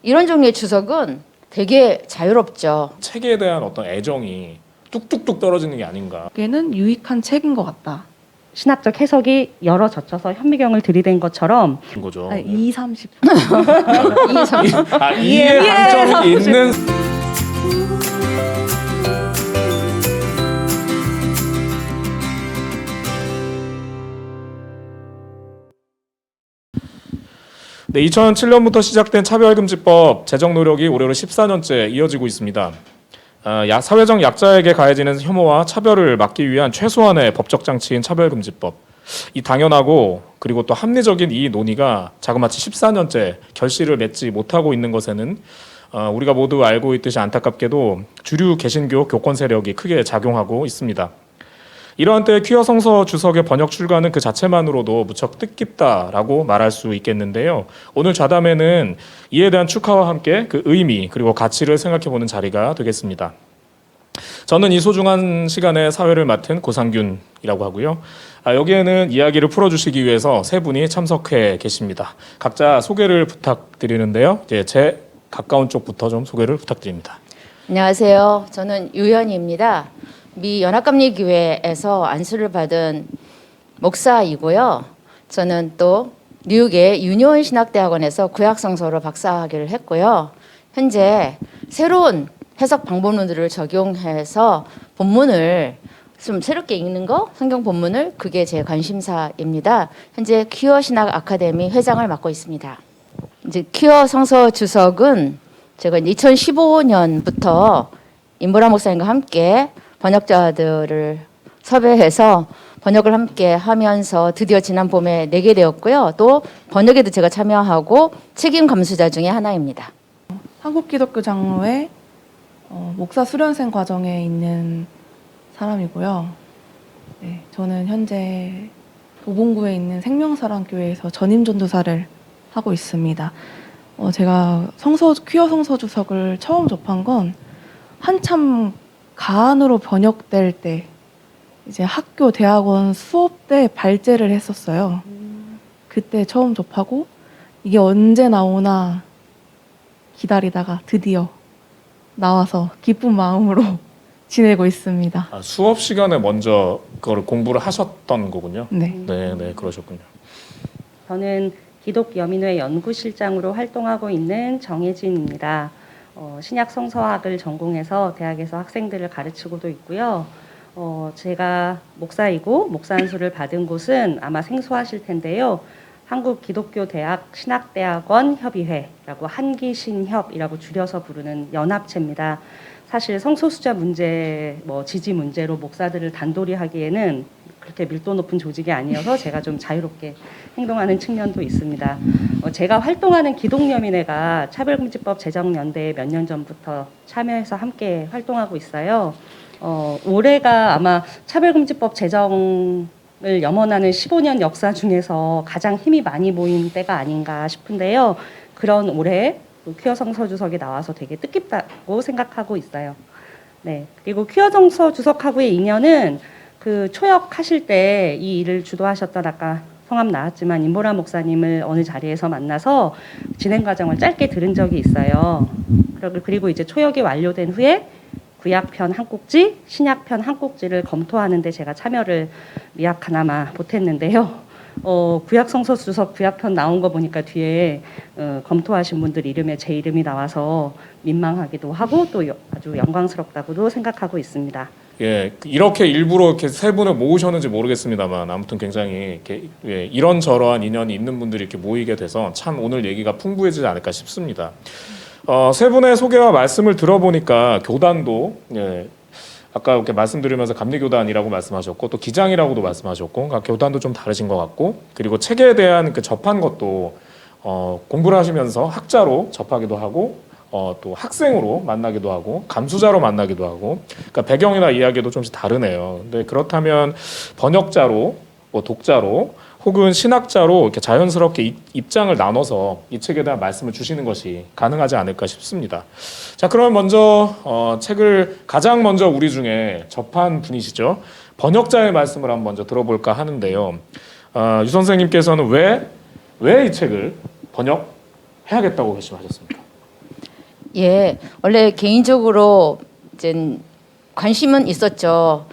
이런 종류의 주석은 되게 자유롭죠. 책에 대한 어떤 애정이 뚝뚝뚝 떨어지는 게 아닌가. 얘는 유익한 책인 것 같다. 신학적 해석이 열어 젖혀서 현미경을 들이댄 것처럼 그런 거죠. 아니, 2, 30. 이해 방점이 있는. 네, 2007년부터 시작된 차별금지법 제정 노력이 올해로 14년째 이어지고 있습니다. 사회적 약자에게 가해지는 혐오와 차별을 막기 위한 최소한의 법적 장치인 차별금지법. 이 당연하고 그리고 또 합리적인 이 논의가 자그마치 14년째 결실을 맺지 못하고 있는 것에는 우리가 모두 알고 있듯이 안타깝게도 주류 개신교 교권 세력이 크게 작용하고 있습니다. 이러한 때에 퀴어 성서 주석의 번역 출간은 그 자체만으로도 무척 뜻깊다라고 말할 수 있겠는데요. 오늘 좌담회는 이에 대한 축하와 함께 그 의미 그리고 가치를 생각해보는 자리가 되겠습니다. 저는 이 소중한 시간에 사회를 맡은 고상균이라고 하고요. 여기에는 이야기를 풀어주시기 위해서 세 분이 참석해 계십니다. 각자 소개를 부탁드리는데요. 제 가까운 쪽부터 좀 소개를 부탁드립니다. 안녕하세요. 저는 유연희입니다. 미 연합감리교회에서 안수를 받은 목사이고요. 저는 또 뉴욕의 유니온 신학대학원에서 구약성서로 박사학위를 했고요. 현재 새로운 해석 방법론들을 적용해서 본문을 좀 새롭게 읽는 거, 성경 본문을 그게 제 관심사입니다. 현재 퀴어 신학 아카데미 회장을 맡고 있습니다. 이제 퀴어 성서 주석은 제가 2015년부터 임보라 목사님과 함께 번역자들을 섭외해서 번역을 함께 하면서 드디어 지난 봄에 내게 되었고요. 또 번역에도 제가 참여하고 책임 감수자 중에 하나입니다. 한국기독교 장로회 목사 수련생 과정에 있는 사람이고요. 네, 저는 현재 도봉구에 있는 생명사랑교회에서 전임 전도사를 하고 있습니다. 제가 퀴어 성서 주석을 처음 접한 건 한참 가안으로 번역될 때 이제 학교 대학원 수업 때 발제를 했었어요. 그때 처음 접하고 이게 언제 나오나 기다리다가 드디어 나와서 기쁜 마음으로 지내고 있습니다. 수업 시간에 먼저 그걸 공부를 하셨던 거군요. 네. 네, 그러셨군요. 저는 기독여민회 연구실장으로 활동하고 있는 정혜진입니다. 신약 성서학을 전공해서 대학에서 학생들을 가르치고도 있고요. 제가 목사이고 목사 안수를 받은 곳은 아마 생소하실 텐데요. 한국기독교대학 신학대학원 협의회라고 한기신협이라고 줄여서 부르는 연합체입니다. 사실 성소수자 문제, 지지 문제로 목사들을 단돌이 하기에는 그렇게 밀도 높은 조직이 아니어서 제가 좀 자유롭게 행동하는 측면도 있습니다. 제가 활동하는 기독여민회가 차별금지법 제정연대에 몇 년 전부터 참여해서 함께 활동하고 있어요. 올해가 아마 차별금지법 제정을 염원하는 15년 역사 중에서 가장 힘이 많이 모인 때가 아닌가 싶은데요. 그런 올해 퀴어 성서 주석이 나와서 되게 뜻깊다고 생각하고 있어요. 네, 그리고 퀴어 성서 주석하고의 인연은 그 초역하실 때 이 일을 주도하셨던 아까 성함 나왔지만 임보라 목사님을 어느 자리에서 만나서 진행 과정을 짧게 들은 적이 있어요. 그리고 이제 초역이 완료된 후에 구약편 한 꼭지, 신약편 한 꼭지를 검토하는데 제가 참여를 미약하나마 못했는데요. 구약성서 주석 구약편 나온 거 보니까 뒤에 검토하신 분들 이름에 제 이름이 나와서 민망하기도 하고 또 아주 영광스럽다고도 생각하고 있습니다. 예, 이렇게 일부러 이렇게 세 분을 모으셨는지 모르겠습니다만 아무튼 굉장히 이렇게 이런저런 인연이 있는 분들이 이렇게 모이게 돼서 참 오늘 얘기가 풍부해지지 않을까 싶습니다. 세 분의 소개와 말씀을 들어보니까 교단도 아까 이렇게 말씀드리면서 감리교단이라고 말씀하셨고 또 기장이라고도 말씀하셨고 그러니까 교단도 좀 다르신 것 같고 그리고 책에 대한 그 접한 것도 공부를 하시면서 학자로 접하기도 하고 또 학생으로 만나기도 하고 감수자로 만나기도 하고 그러니까 배경이나 이야기도 좀씩 다르네요. 근데 그렇다면 번역자로 독자로 혹은 신학자로 이렇게 자연스럽게 입장을 나눠서 이 책에 대한 말씀을 주시는 것이 가능하지 않을까 싶습니다. 자, 그러면 먼저 책을 가장 먼저 우리 중에 접한 분이시죠. 번역자의 말씀을 한번 먼저 들어볼까 하는데요. 유 선생님께서는 왜 이 책을 번역해야겠다고 결심하셨습니까? 예, 원래 개인적으로 이제 관심은 있었죠.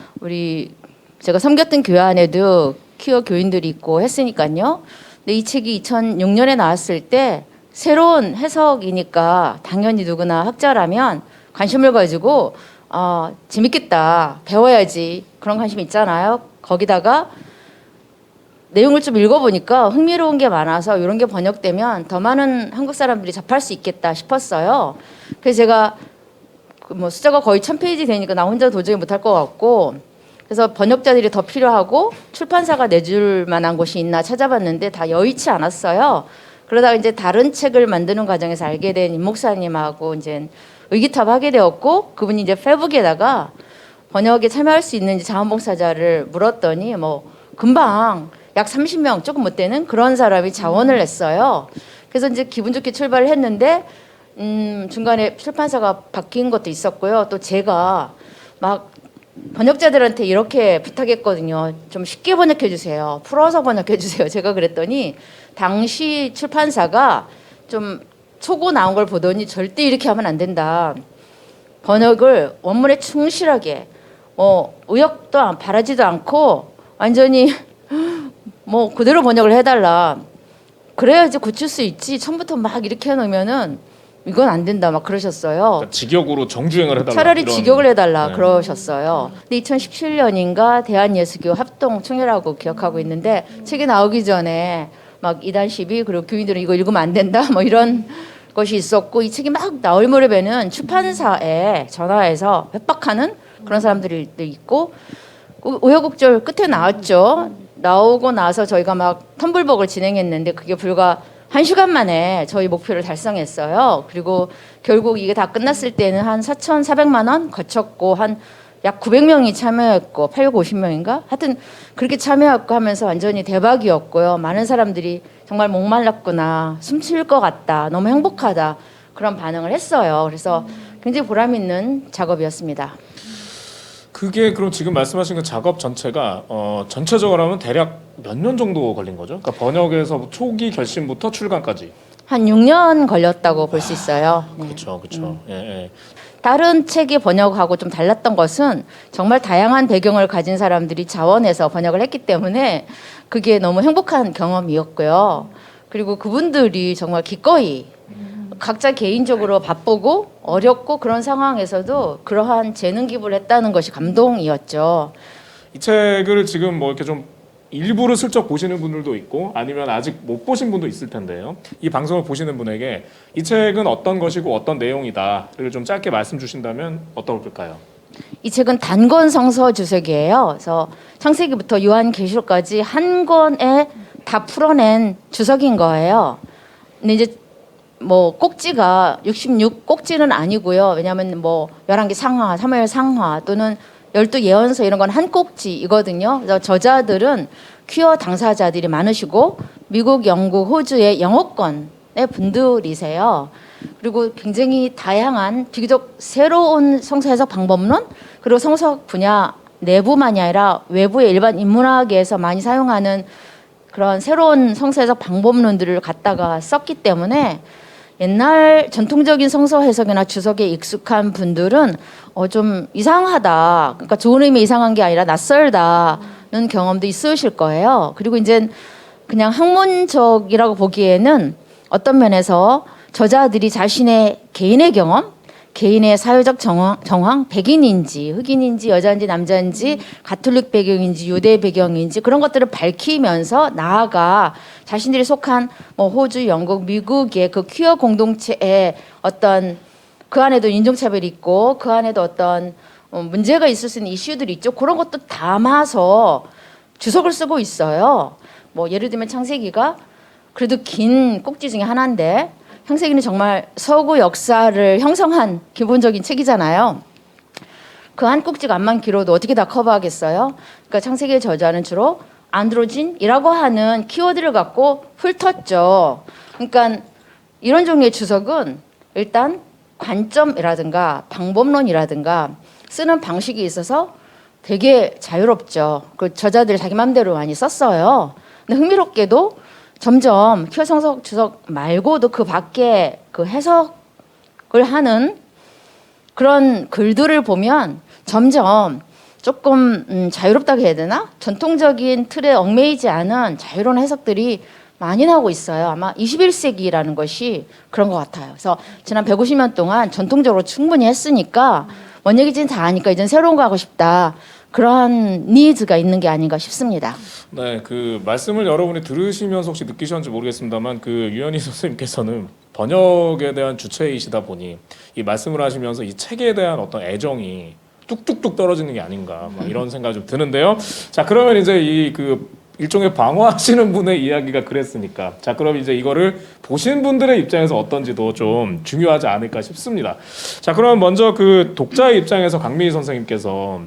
제가 섬겼던 교회 안에도 퀴어 교인들이 있고 했으니까요. 근데 이 책이 2006년에 나왔을 때 새로운 해석이니까 당연히 누구나 학자라면 관심을 가지고 재밌겠다, 배워야지 그런 관심이 있잖아요. 거기다가 내용을 좀 읽어보니까 흥미로운 게 많아서 이런 게 번역되면 더 많은 한국 사람들이 접할 수 있겠다 싶었어요. 그래서 제가 뭐 숫자가 거의 1000페이지 되니까 나 혼자 도저히 못할 것 같고, 그래서 번역자들이 더 필요하고 출판사가 내줄 만한 곳이 있나 찾아봤는데 다 여의치 않았어요. 그러다가 이제 다른 책을 만드는 과정에서 알게 된 임 목사님하고 이제 의기투합하게 되었고, 그분이 이제 페북에다가 번역에 참여할 수 있는지 자원봉사자를 물었더니 뭐 금방 약 30명 조금 못 되는 그런 사람이 자원을 했어요. 그래서 이제 기분 좋게 출발을 했는데 중간에 출판사가 바뀐 것도 있었고요. 또 제가 막 번역자들한테 이렇게 부탁했거든요. 좀 쉽게 번역해 주세요. 풀어서 번역해 주세요. 제가 그랬더니 당시 출판사가 좀 초고 나온 걸 보더니 절대 이렇게 하면 안 된다. 번역을 원문에 충실하게 의역도 바라지도 않고 완전히 뭐 그대로 번역을 해달라. 그래야지 고칠 수 있지. 처음부터 막 이렇게 해놓으면은 이건 안 된다 막 그러셨어요. 그러니까 직역으로 정주행을 해달라. 차라리 이런. 직역을 해달라 네. 그러셨어요. 근데 2017년인가 대한예수교 합동총회라고 기억하고 있는데 책이 나오기 전에 막 이단 시비 그리고 교인들은 이거 읽으면 안 된다 뭐 이런 것이 있었고, 이 책이 막 나올 무렵에는 출판사에 전화해서 협박하는 그런 사람들이 있고, 우여곡절 끝에 나왔죠. 나오고 나서 저희가 막 텀블벅을 진행했는데 그게 불과 1시간 만에 저희 목표를 달성했어요. 그리고 결국 이게 다 끝났을 때는 한 4,400만 원 거쳤고 한 약 900명이 참여했고 850명인가? 하여튼 그렇게 참여했고 하면서 완전히 대박이었고요. 많은 사람들이 정말 목말랐구나, 숨쉴 것 같다, 너무 행복하다 그런 반응을 했어요. 그래서 굉장히 보람 있는 작업이었습니다. 그게 그럼 지금 말씀하신 그 작업 전체가 전체적으로 하면 대략 몇 년 정도 걸린 거죠? 그러니까 번역에서 초기 결심부터 출간까지. 한 6년 걸렸다고 볼 수 있어요. 네. 그렇죠, 그렇죠. 예. 다른 책의 번역하고 좀 달랐던 것은 정말 다양한 배경을 가진 사람들이 자원해서 번역을 했기 때문에 그게 너무 행복한 경험이었고요. 그리고 그분들이 정말 기꺼이 각자 개인적으로 바쁘고 어렵고 그런 상황에서도 그러한 재능 기부를 했다는 것이 감동이었죠. 이 책을 지금 뭐 이렇게 좀 일부러 슬쩍 보시는 분들도 있고 아니면 아직 못 보신 분도 있을 텐데요. 이 방송을 보시는 분에게 이 책은 어떤 것이고 어떤 내용이다를 좀 짧게 말씀 주신다면 어떨까요? 이 책은 단권 성서 주석이에요. 그래서 창세기부터 요한계시록까지 한 권에 다 풀어낸 주석인 거예요. 근데 이제 뭐 꼭지가 66 꼭지는 아니고요. 왜냐하면 뭐 11개 상하, 사무엘 상하 또는 12 예언서 이런 건 한 꼭지이거든요. 그래서 저자들은 퀴어 당사자들이 많으시고 미국, 영국, 호주의 영어권의 분들이세요. 그리고 굉장히 다양한 비교적 새로운 성서 해석 방법론 그리고 성서 분야 내부만이 아니라 외부의 일반 인문학에서 많이 사용하는 그런 새로운 성서 해석 방법론들을 갖다가 썼기 때문에 옛날 전통적인 성서 해석이나 주석에 익숙한 분들은 좀 이상하다. 그러니까 좋은 의미 이상한 게 아니라 낯설다는 경험도 있으실 거예요. 그리고 이제 그냥 학문적이라고 보기에는 어떤 면에서 저자들이 자신의 개인의 경험, 개인의 사회적 정황, 백인인지 흑인인지 여자인지 남자인지 가톨릭 배경인지 유대 배경인지 그런 것들을 밝히면서 나아가 자신들이 속한 뭐 호주, 영국, 미국의 그 퀴어 공동체의 어떤 그 안에도 인종차별이 있고 그 안에도 어떤 문제가 있을 수 있는 이슈들이 있죠. 그런 것도 담아서 주석을 쓰고 있어요. 뭐 예를 들면 창세기가 그래도 긴 꼭지 중에 하나인데 창세기는 정말 서구 역사를 형성한 기본적인 책이잖아요. 그 한 꼭지가 암만 길어도 어떻게 다 커버하겠어요? 그러니까 창세기의 저자는 주로 안드로진이라고 하는 키워드를 갖고 훑었죠. 그러니까 이런 종류의 주석은 일단 관점이라든가 방법론이라든가 쓰는 방식이 있어서 되게 자유롭죠. 그 저자들 자기 마음대로 많이 썼어요. 근데 흥미롭게도 점점 퀴어 성서 주석 말고도 그 밖에 그 해석 하는 그런 글들을 보면 점점 조금 자유롭다고 해야 되나? 전통적인 틀에 얽매이지 않은 자유로운 해석들이 많이 나오고 있어요. 아마 21세기라는 것이 그런 것 같아요. 그래서 지난 150년 동안 전통적으로 충분히 했으니까 원얘기지는 다 아니까 이제 새로운 거 하고 싶다. 그러한 니즈가 있는 게 아닌가 싶습니다. 네, 그 말씀을 여러분이 들으시면서 혹시 느끼셨는지 모르겠습니다만 그 유현희 선생님께서는 번역에 대한 주체이시다 보니 이 말씀을 하시면서 이 책에 대한 어떤 애정이 뚝뚝뚝 떨어지는 게 아닌가 막 이런 생각이 좀 드는데요. 자, 그러면 이제 이 그 일종의 방어하시는 분의 이야기가 그랬으니까 자, 그럼 이제 이거를 보신 분들의 입장에서 어떤지도 좀 중요하지 않을까 싶습니다. 자, 그럼 먼저 그 독자의 입장에서 강민희 선생님께서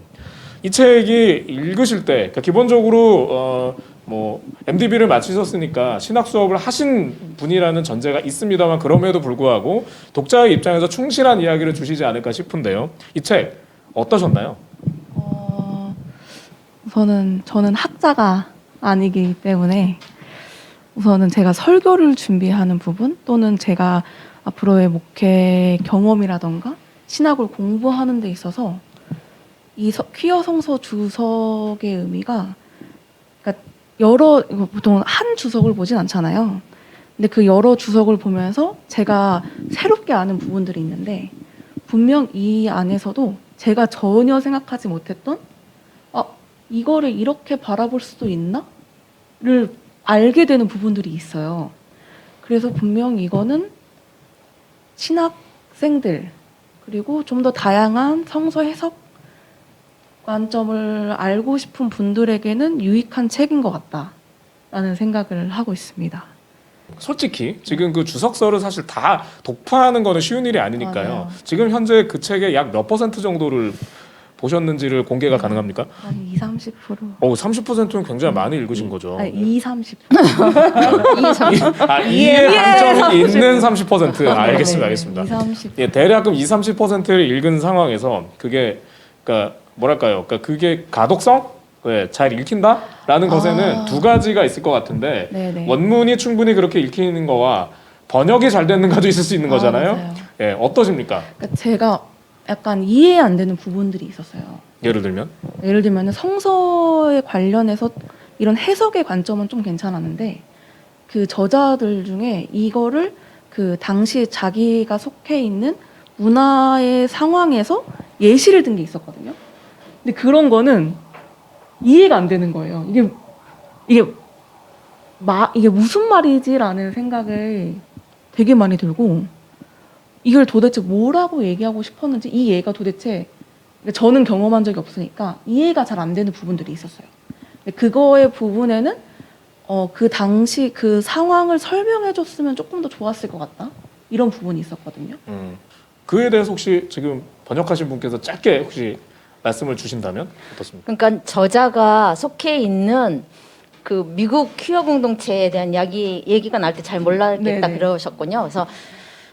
이 책이 읽으실 때 그러니까 기본적으로 뭐 MDB를 마치셨으니까 신학 수업을 하신 분이라는 전제가 있습니다만 그럼에도 불구하고 독자의 입장에서 충실한 이야기를 주시지 않을까 싶은데요. 이 책 어떠셨나요? 저는 학자가 아니기 때문에 우선은 제가 설교를 준비하는 부분 또는 제가 앞으로의 목회 경험이라던가 신학을 공부하는 데 있어서 이 퀴어 성서 주석의 의미가 그러니까 보통 한 주석을 보진 않잖아요. 근데 그 여러 주석을 보면서 제가 새롭게 아는 부분들이 있는데 분명 이 안에서도 제가 전혀 생각하지 못했던 이거를 이렇게 바라볼 수도 있나?를 알게 되는 부분들이 있어요. 그래서 분명히 이거는 신학생들 그리고 좀 더 다양한 성서 해석 관점을 알고 싶은 분들에게는 유익한 책인 것 같다라는 생각을 하고 있습니다. 솔직히 지금 그 주석서를 사실 다 독파하는 거는 쉬운 일이 아니니까요. 맞아요. 지금 현재 그 책의 약 몇 퍼센트 정도를 보셨는지를 공개가 가능합니까? 한 20-30%. 30%는 굉장히 많이 읽으신 거죠. 아니, 20-30%. 이해 방점이 있는 30%. 알겠습니다. 네, 알겠습니다. 20-30%. 예, 대략 20-30%를 읽은 상황에서 그게 그러니까 뭐랄까요? 그러니까 그게 가독성? 잘 읽힌다라는 것에는 두 가지가 있을 것 같은데 네네. 원문이 충분히 그렇게 읽히는 거와 번역이 잘 되는 가도 있을 수 있는 거잖아요. 맞아요. 예, 어떠십니까? 그러니까 제가 약간 이해 안 되는 부분들이 있었어요. 예를 들면 예를 들면 성서에 관련해서 이런 해석의 관점은 좀 괜찮았는데 그 저자들 중에 이거를 그 당시 자기가 속해 있는 문화의 상황에서 예시를 든 게 있었거든요. 근데 그런 거는 이해가 안 되는 거예요. 이게 무슨 말이지라는 생각을 되게 많이 들고 이걸 도대체 뭐라고 얘기하고 싶었는지 이 얘가 도대체 저는 경험한 적이 없으니까 이해가 잘 안 되는 부분들이 있었어요. 그거의 부분에는 그 당시 그 상황을 설명해 줬으면 조금 더 좋았을 것 같다. 이런 부분이 있었거든요. 그에 대해서 혹시 지금 번역하신 분께서 짧게 혹시 말씀을 주신다면 어떻습니까? 그러니까 저자가 속해 있는 그 미국 퀴어 공동체에 대한 얘기가 날 때 잘 몰랐겠다 네네. 그러셨군요. 그래서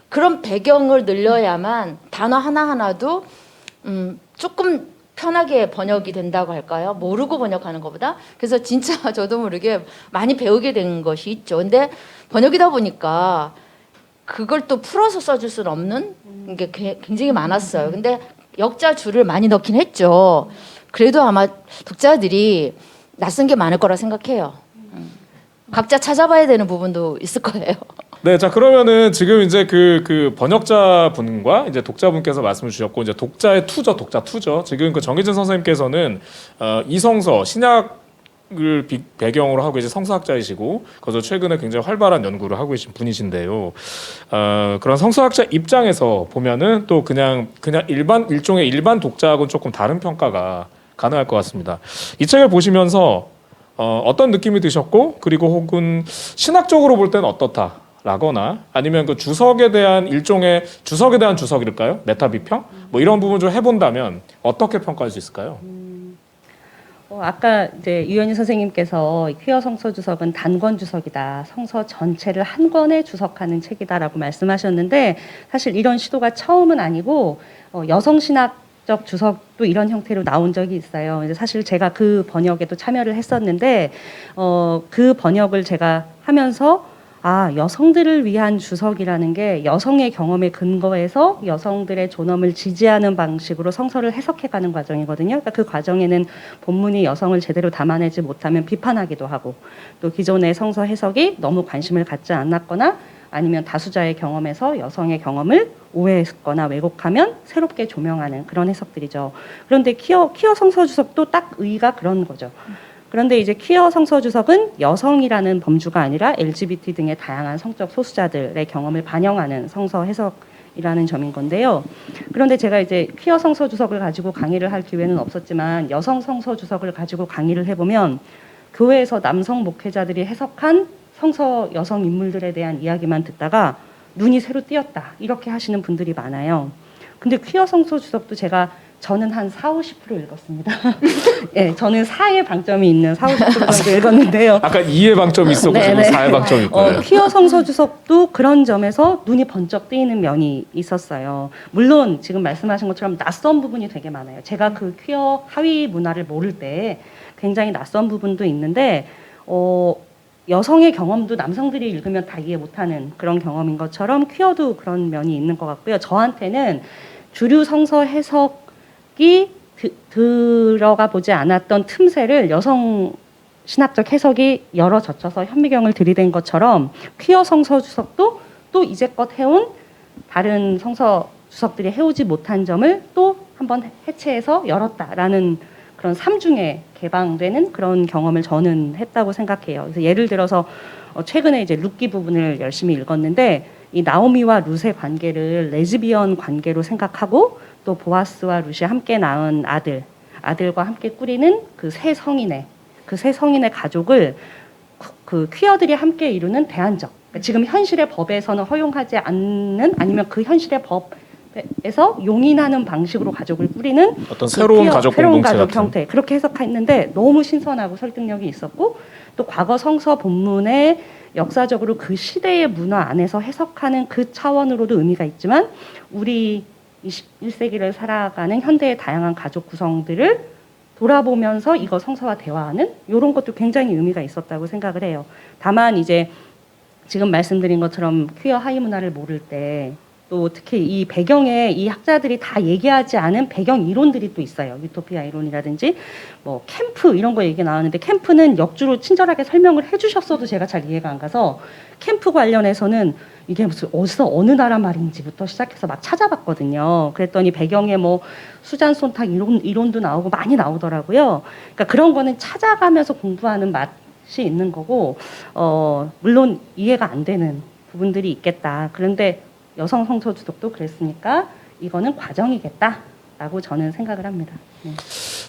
그런 배경을 늘려야만 단어 하나하나도 조금 편하게 번역이 된다고 할까요? 모르고 번역하는 것보다. 그래서 진짜 저도 모르게 많이 배우게 된 것이 있죠. 근데 번역이다 보니까 그걸 또 풀어서 써줄 수는 없는 게 굉장히 많았어요. 근데 역자줄을 많이 넣긴 했죠. 그래도 아마 독자들이 낯선 게 많을 거라 생각해요. 각자 찾아봐야 되는 부분도 있을 거예요. 네, 자 그러면은 지금 이제 그 번역자 분과 이제 독자분께서 말씀을 주셨고 이제 독자 투죠. 지금 그 정희진 선생님께서는 이성서 신약을 배경으로 하고 이제 성서학자이시고 그래서 최근에 굉장히 활발한 연구를 하고 계신 분이신데요. 그런 성서학자 입장에서 보면은 또 그냥 일종의 일반 독자하고는 조금 다른 평가가 가능할 것 같습니다. 이 책을 보시면서 어떤 느낌이 드셨고 그리고 혹은 신학적으로 볼 때는 어떻다. 라거나 아니면 그 주석에 대한 주석일까요? 메타 비평? 뭐 이런 부분 좀 해본다면 어떻게 평가할 수 있을까요? 아까 이제 유현희 선생님께서 퀴어 성서 주석은 단권 주석이다. 성서 전체를 한 권에 주석하는 책이다라고 말씀하셨는데 사실 이런 시도가 처음은 아니고 여성 신학적 주석도 이런 형태로 나온 적이 있어요. 이제 사실 제가 그 번역에도 참여를 했었는데 그 번역을 제가 하면서 여성들을 위한 주석이라는 게 여성의 경험에 근거해서 여성들의 존엄을 지지하는 방식으로 성서를 해석해가는 과정이거든요. 그러니까 그 과정에는 본문이 여성을 제대로 담아내지 못하면 비판하기도 하고, 또 기존의 성서 해석이 너무 관심을 갖지 않았거나 아니면 다수자의 경험에서 여성의 경험을 오해했거나 왜곡하면 새롭게 조명하는 그런 해석들이죠. 그런데 퀴어 성서 주석도 딱 의의가 그런 거죠. 그런데 이제 퀴어 성서 주석은 여성이라는 범주가 아니라 LGBT 등의 다양한 성적 소수자들의 경험을 반영하는 성서 해석이라는 점인 건데요. 그런데 제가 이제 퀴어 성서 주석을 가지고 강의를 할 기회는 없었지만 여성 성서 주석을 가지고 강의를 해보면 교회에서 남성 목회자들이 해석한 성서 여성 인물들에 대한 이야기만 듣다가 눈이 새로 띄었다 이렇게 하시는 분들이 많아요. 근데 퀴어 성서 주석도 저는 한 40-50% 읽었습니다. 예, 저는 4의 방점이 있는 40-50% 정도 읽었는데요. 아까 2의 방점이 있었고 지금 4의 방점이 있고요. 퀴어 성서 주석도 그런 점에서 눈이 번쩍 뜨이는 면이 있었어요. 물론 지금 말씀하신 것처럼 낯선 부분이 되게 많아요. 제가 그 퀴어 하위 문화를 모를 때 굉장히 낯선 부분도 있는데 여성의 경험도 남성들이 읽으면 다 이해 못하는 그런 경험인 것처럼 퀴어도 그런 면이 있는 것 같고요. 저한테는 주류 성서 해석이 들어가 보지 않았던 틈새를 여성 신학적 해석이 열어 젖혀서 현미경을 들이댄 것처럼 퀴어 성서 주석도 또 이제껏 해온 다른 성서 주석들이 해오지 못한 점을 또 한번 해체해서 열었다라는 그런 삼중에 개방되는 그런 경험을 저는 했다고 생각해요. 그래서 예를 들어서 최근에 이제 룻기 부분을 열심히 읽었는데 이 나오미와 룻의 관계를 레즈비언 관계로 생각하고 또 보아스와 룻이 함께 낳은 아들과 함께 꾸리는 그 세 성인의 가족을 그 퀴어들이 함께 이루는 대안적. 그러니까 지금 현실의 법에서는 허용하지 않는 아니면 그 현실의 법에서 용인하는 방식으로 가족을 꾸리는 어떤 새로운 가족 공동체 같은 형태 그렇게 해석했는데 너무 신선하고 설득력이 있었고 또 과거 성서 본문에 역사적으로 그 시대의 문화 안에서 해석하는 그 차원으로도 의미가 있지만 우리 21세기를 살아가는 현대의 다양한 가족 구성들을 돌아보면서 이거 성서와 대화하는 이런 것도 굉장히 의미가 있었다고 생각을 해요. 다만 이제 지금 말씀드린 것처럼 퀴어 하위 문화를 모를 때 또 특히 이 배경에 이 학자들이 다 얘기하지 않은 배경 이론들이 또 있어요. 유토피아 이론이라든지 뭐 캠프 이런 거 얘기 나왔는데 캠프는 역주로 친절하게 설명을 해주셨어도 제가 잘 이해가 안 가서 캠프 관련해서는 이게 무슨 어디서 어느 나라 말인지부터 시작해서 막 찾아봤거든요. 그랬더니 배경에 뭐 수잔손탁 이론도 나오고 많이 나오더라고요. 그러니까 그런 거는 찾아가면서 공부하는 맛이 있는 거고 물론 이해가 안 되는 부분들이 있겠다. 그런데 여성 성서 주석도 그랬으니까 이거는 과정이겠다라고 저는 생각을 합니다. 네.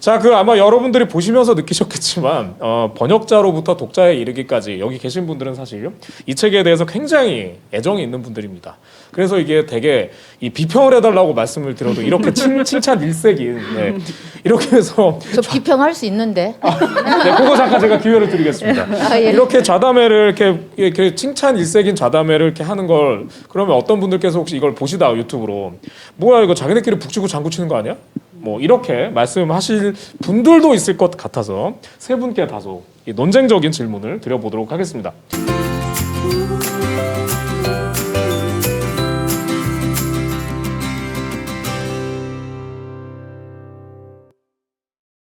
자, 아마 여러분들이 보시면서 느끼셨겠지만 번역자로부터 독자에 이르기까지 여기 계신 분들은 사실 이 책에 대해서 굉장히 애정이 있는 분들입니다. 그래서 이게 되게 이 비평을 해달라고 말씀을 드려도 이렇게 칭찬 일색인 이렇게 해서 저 비평할 수 있는데. 네, 그거 잠깐 제가 기회를 드리겠습니다. 예. 이렇게 좌담회를 이렇게 칭찬 일색인 좌담회를 이렇게 하는 걸 그러면 어떤 분들께서 혹시 이걸 보시다가 유튜브로 뭐야 이거 자기네끼리 북치고 장구 치는 거 아니야? 뭐 이렇게 말씀하실 분들도 있을 것 같아서 세 분께 다소 이 논쟁적인 질문을 드려보도록 하겠습니다.